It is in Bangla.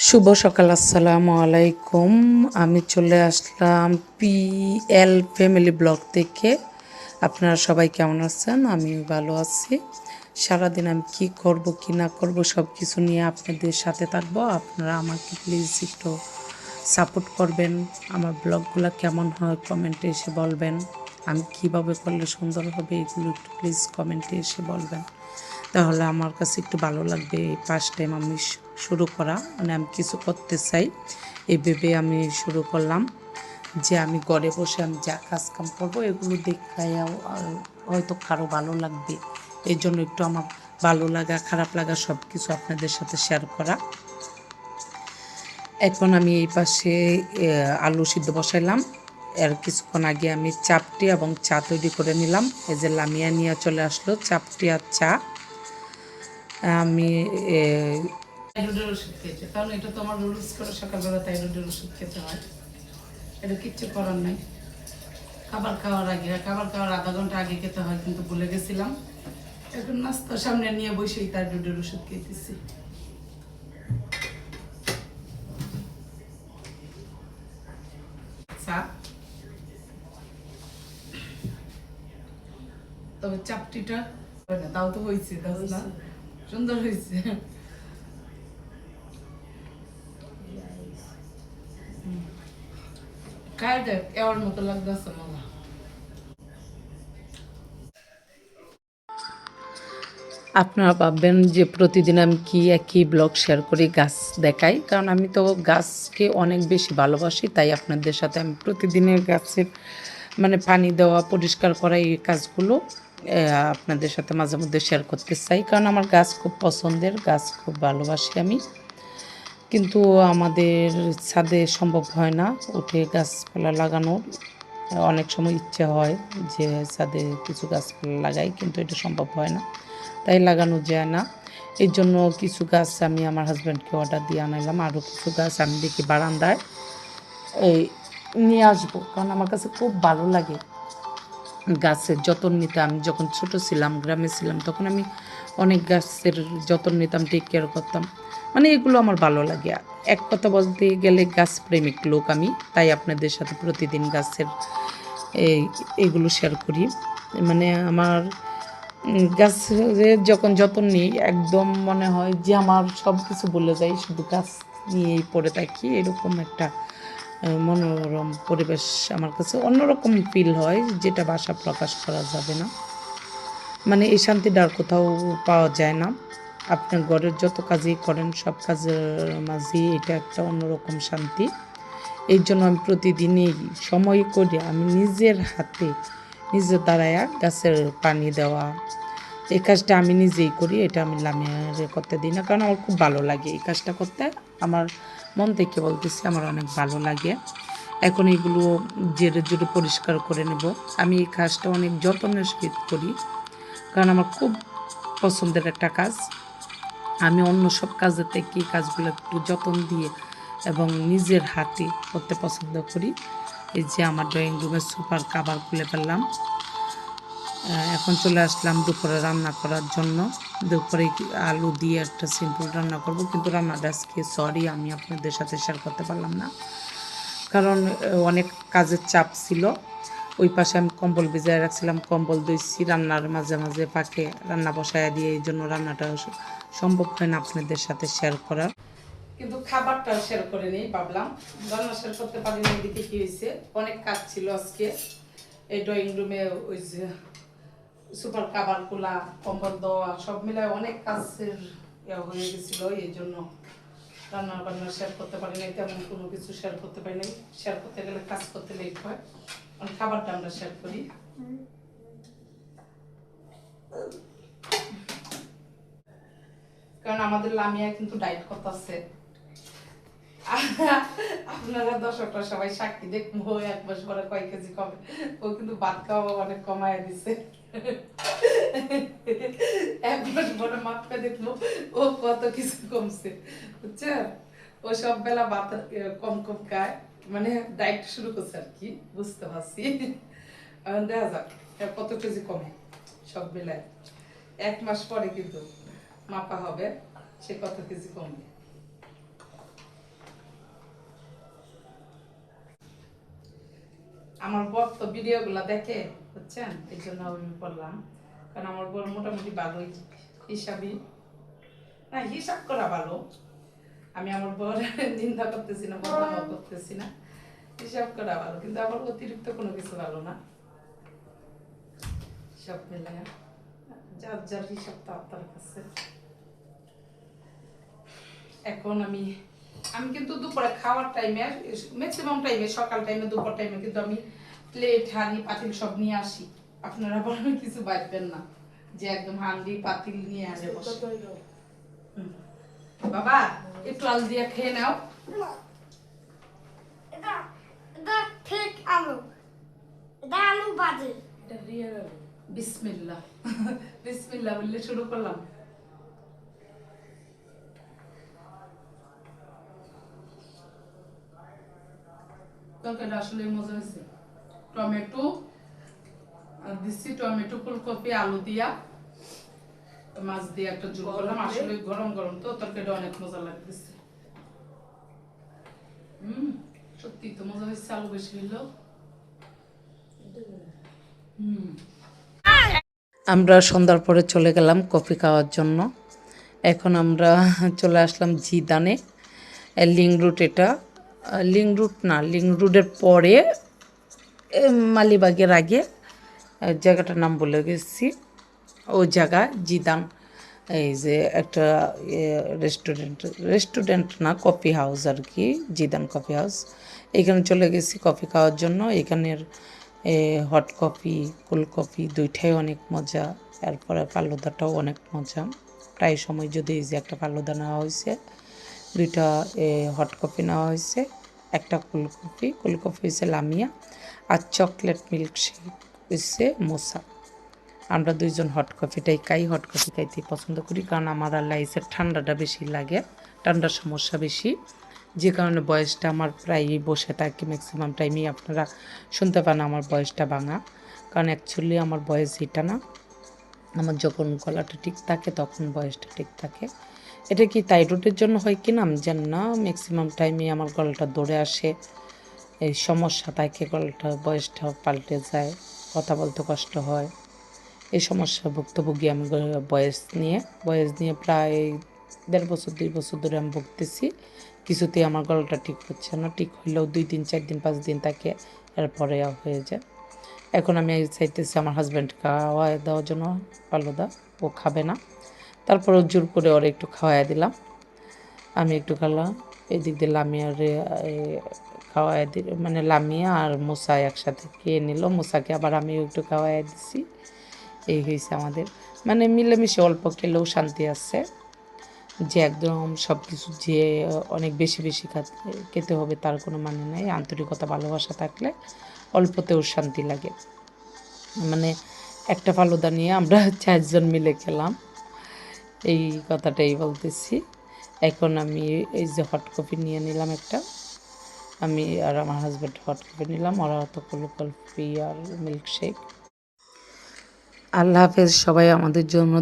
শুভ সকাল, আসসালামু আলাইকুম। আমি চলে আসলাম PL ফ্যামিলি ব্লগ থেকে। আপনারা সবাই কেমন আছেন? আমি ভালো আছি। সারাদিন আমি কি করব কি না করব সব কিছু নিয়ে আপনাদের সাথে থাকবো। আপনারা আমাকে প্লিজ একটু সাপোর্ট করবেন। আমার ব্লগগুলো কেমন হয় কমেন্টে এসে বলবেন। আমি কিভাবে করলে সুন্দর হবে এগুলো একটু প্লিজ কমেন্টে এসে বলবেন। তাহলে আমার কাছে একটু ভালো লাগবে। এই ফার্স্ট টাইম আমি শুরু করা, মানে আমি কিছু করতে চাই এই ভেবে আমি শুরু করলাম যে আমি ঘরে বসে আমি যা কাজ কাম করবো এগুলো দেখায় হয়তো কারো ভালো লাগবে। এই জন্য একটু আমার ভালো লাগা খারাপ লাগা সব কিছু আপনাদের সাথে শেয়ার করা। এখন আমি এই পাশে আলু সিদ্ধ বসাইলাম। এর কিছুক্ষণ আগে আমি চাপটি এবং চা তৈরি করে নিলাম। এই যে লামিয়া নিয়ে চলে আসলো চাপটি আর চা। আমি থাইরয়েডের ওষুধ খেয়েছি, কারণ এটা তো আমার রুলস করে সকালবেলা থাইরয়েডের ওষুধ খেতে হয়। এটা কিচ্ছু করার নাই। খাবার খাওয়ার আধা ঘন্টা আগে খেতে হয়, কিন্তু ভুলে গেছিলাম। এখন নাস্তার সামনে নিয়ে বসেই থাইরয়েডের ওষুধ খেতেছি। তবে চাপটিটা তাও তো হয়েছে, সুন্দর হয়েছে। খাই দেখ এর মতো লাগতেছে মজা। আপনারা ভাববেন যে প্রতিদিন আমি কি একই ব্লগ শেয়ার করি, গাছ দেখাই, কারণ আমি তো গাছকে অনেক বেশি ভালোবাসি। তাই আপনাদের সাথে আমি প্রতিদিনের গাছের মানে পানি দেওয়া পরিষ্কার করা এই কাজগুলো আপনাদের সাথে মাঝে মধ্যে শেয়ার করতে চাই, কারণ আমার গাছ খুব পছন্দের, গাছ খুব ভালোবাসি আমি। কিন্তু আমাদের ছাদে সম্ভব হয় না উঠে গাছপালা লাগানোর। অনেক সময় ইচ্ছে হয় যে ছাদে কিছু গাছপালা লাগাই, কিন্তু এটা সম্ভব হয় না, তাই লাগানো যায় না। এর জন্য কিছু গাছ আমি আমার হাজব্যান্ডকে অর্ডার দিয়ে আনাইলাম। আরও কিছু গাছ আমি দেখি বারান্দায় এই নিয়ে আসবো, কারণ আমার কাছে খুব ভালো লাগে গাছের যত্ন নিতে। আমি যখন ছোট ছিলাম, গ্রামে ছিলাম, তখন আমি অনেক গাছের যত্ন নিতাম, টেক কেয়ার করতাম। মানে এগুলো আমার ভালো লাগে। এক কথা বলতে গেলে গাছ প্রেমিক লোক আমি, তাই আপনাদের সাথে প্রতিদিন গাছের এইগুলো শেয়ার করি। মানে আমার গাছের যখন যত্ন নিই একদম মনে হয় যে আমার সব কিছু বলে যাই, শুধু গাছ নিয়েই পড়ে থাকি। এরকম একটা মনোরম পরিবেশ আমার কাছে অন্যরকম ফিল হয়, যেটা ভাষা প্রকাশ করা যাবে না। মানে এই শান্তিটা আর কোথাও পাওয়া যায় না। আপনার ঘরের যত কাজই করেন সব কাজের মাঝেই এটা একটা অন্যরকম শান্তি। এই জন্য আমি প্রতিদিনই সময় করে আমি নিজের হাতে নিজে দাঁড়ায়া গাছের পানি দেওয়া এই কাজটা আমি নিজেই করি। এটা আমি লামিয়ারে করতে দিই না, কারণ আমার খুব ভালো লাগে এই কাজটা করতে। আমার মন থেকে বলতেছি, আমার অনেক ভালো লাগে। এখন এগুলো জেরে জুড়ে পরিষ্কার করে নেব। আমি এই কাজটা অনেক যত্নের সহিত করি, কারণ আমার খুব পছন্দের একটা কাজ। আমি অন্য সব কাজের থেকে এই কাজগুলো একটু যত্ন দিয়ে এবং নিজের হাতে করতে পছন্দ করি। এই যে আমার ড্রয়িং রুমের সোফার কাভার খুলে ফেললাম। এখন চলে আসলাম দুপুরে রান্না করার জন্য। দুপুরে আলু দিয়ে একটা সিম্পল রান্না করব, কিন্তু রান্নাটা আজকে সরি আমি আপনাদের সাথে শেয়ার করতে পারলাম না, কারণ অনেক কাজের চাপ ছিল। ওই পাশে আমি কম্বল ভিজায় রাখছিলাম, কম্বল ধুইছি, রান্নার মাঝে মাঝে ফাঁকে রান্না বসায় দিয়ে, এই জন্য রান্নাটা সম্ভব হয় না আপনাদের সাথে শেয়ার করার। কিন্তু খাবারটা শেয়ার করে নিই ভাবলাম, রান্না শেয়ার করতে পারিনি। এদিকে কি হয়েছে, অনেক কাজ ছিল আজকে। এই ড্রয়িং রুমে ওই যে সুপার কাভার খোলা, কম্বল দেওয়া, সব মিলায় অনেক কাজের হয়ে গেছিল। এই জন্য রান্না বান্না শেয়ার করতে পারি নাই, তেমন কোনো কিছু শেয়ার করতে পারি নাই। শেয়ার করতে গেলে কাজ করতে লেট হয়। খাবারটা আমরা শেয়ার করি। কারণ আমাদের লামিয়া কিন্তু ডায়েট করতেছে। আপনারা দর্শকরা সবাই সাক্ষী, দেখবো 1 মাস পরে কয় কেজি কমে। ও কিন্তু ভাত খাওয়া অনেক কমায় দিছে। 1 মাস পরে মাপটা দেখবো ও কত কিছু কমছে, বুঝছেন? ও সব বেলা ভাত কম কম খায়, মানে ডায়েট শুরু করছে আর কি, বুঝতে পারছি। দেখা যাক কত কেজি কমে সব বেলায়। 1 মাস পরে কিন্তু মাপা হবে সে কত কেজি কমবে। আমার বর তো ভিডিওগুলো দেখে, বুঝছেন, এই জন্য আমি বললাম। কারণ আমার বর মোটামুটি ভালোই হিসাবই, না হিসাব করা ভালো। আমি আমার বর নিন্দা করতেছি না, বদনামও করতেছি না, হিসাব করা ভালো, কিন্তু আবার অতিরিক্ত কোনো কিছু ভালো না। সব মিলায় যার যার হিসাব তো আপনার কাছে। এখন আমি কিন্তু দুপুরে খাওয়ার টাইমে, ম্যাক্সিমাম টাইমে, সকাল টাইমে, দুপুর টাইমে কিন্তু আমি প্লেট, হাঁড়ি, পাতিল সব নিয়ে আসি। আপনারা আবার কিছু ভাববেন না যে একদম হাঁড়ি পাতিল নিয়ে আসে বসে। বাবা একটু আলু দিয়ে খেয়ে নাও। ঠিক আলু, এটা আলু বাজে, বিসমিল্লাহ বিসমিল্লাহ বললে শুরু করলাম। তরকারিটা আসলে মজা হয়েছে। টমেটো দিচ্ছি, টমেটো, ফুলকপি, আলু দিয়া মাছ দিয়ে একটা ঝোল করলাম। আসলে গরম গরম তো তরকারিটা অনেক মজা লাগতেছে। সত্যি তো মজা হয়েছে, আলু বেশি হইলো। আমরা সন্ধ্যার পরে চলে গেলাম কফি খাওয়ার জন্য। এখন আমরা চলে আসলাম জিদানে, লিং রুট। এটা লিং রুট না, লিং রুটের পরে মালিবাগের আগে জায়গাটার নাম বলে গেছি, ওই জায়গা জিদান। এই যে একটা রেস্টুরেন্ট না, কফি হাউস আর কি, জিদান কফি হাউস। এখানে চলে গেছি কফি খাওয়ার জন্য। এখানের হট কফি, কোল্ড কফি দুইটাই অনেক মজা। এরপরে ফালুদাটাও অনেক মজা। প্রায় সময় যদি এই যে একটা ফালুদা নেওয়া হয়েছে, দুইটা হট কফি নেওয়া হয়েছে, একটা কোল্ড কফি হয়েছে লামিয়া, আর চকলেট মিল্কশেক হয়েছে মোসা। আমরা দুইজন হট কফিটাই খাই, হট কফি খাইতে পছন্দ করি, কারণ আমার লাইসের ঠান্ডাটা বেশি লাগে, ঠান্ডার সমস্যা বেশি, যে কারণে বয়সটা আমার প্রায়ই বসে থাকে। ম্যাক্সিমাম টাইমেই আপনারা শুনতে পান আমার বয়সটা ভাঙা, কারণ অ্যাকচুয়ালি আমার বয়স এটা না। আমার যখন গলাটা ঠিক থাকে তখন বয়সটা ঠিক থাকে। এটা কি থাইরয়েডের জন্য হয় কি না আমি জানি না, ম্যাক্সিমাম টাইমে আমার গলাটা দৌড়ে আসে, এই সমস্যা থাকে, গলাটা বয়সটা পাল্টে যায়, কথা বলতে কষ্ট হয়। এই সমস্যা ভুক্তভোগী আমি বয়স নিয়ে প্রায় 1.5 বছর 2 বছর ধরে আমি ভুগতেছি। কিছুতেই আমার গলাটা ঠিক হচ্ছে না, ঠিক হইলেও 2 দিন 4 দিন 5 দিন থাকে, এরপরে হয়ে যায়। এখন আমি চাইতেছি আমার হাজব্যান্ড খাওয়া দেওয়ার জন্য ফালুদা, ও খাবে না, তারপরে জোর করে ওরা একটু খাওয়াই দিলাম, আমি একটু খেলাম। এদিক দিয়ে লামিয়ারে খাওয়াই দিল, মানে লামিয়া আর মুসা একসাথে খেয়ে নিল, মুসাকে আবার আমি একটু খাওয়াই দিছি। এই হয়েছে আমাদের, মানে মিলেমিশে অল্প খেলেও শান্তি আছে। যে একদম সব কিছু যে অনেক বেশি বেশি খেতে হবে তার কোনো মানে নেই। আন্তরিকতা, ভালোবাসা থাকলে অল্পতেও শান্তি লাগে। মানে একটা ফালুদা নিয়ে আমরা 4 জন মিলে খেলাম, এই কথাটাই বলতেছি। এখন আমি এই যে হট কফি নিয়ে নিলাম একটা, আমি আর আমার হাজব্যান্ড হট কফি নিলাম, ওরা তো কোল্ড কফি আর মিল্কশেক। আল্লাহ হাফেজ সবাই আমাদের জন্য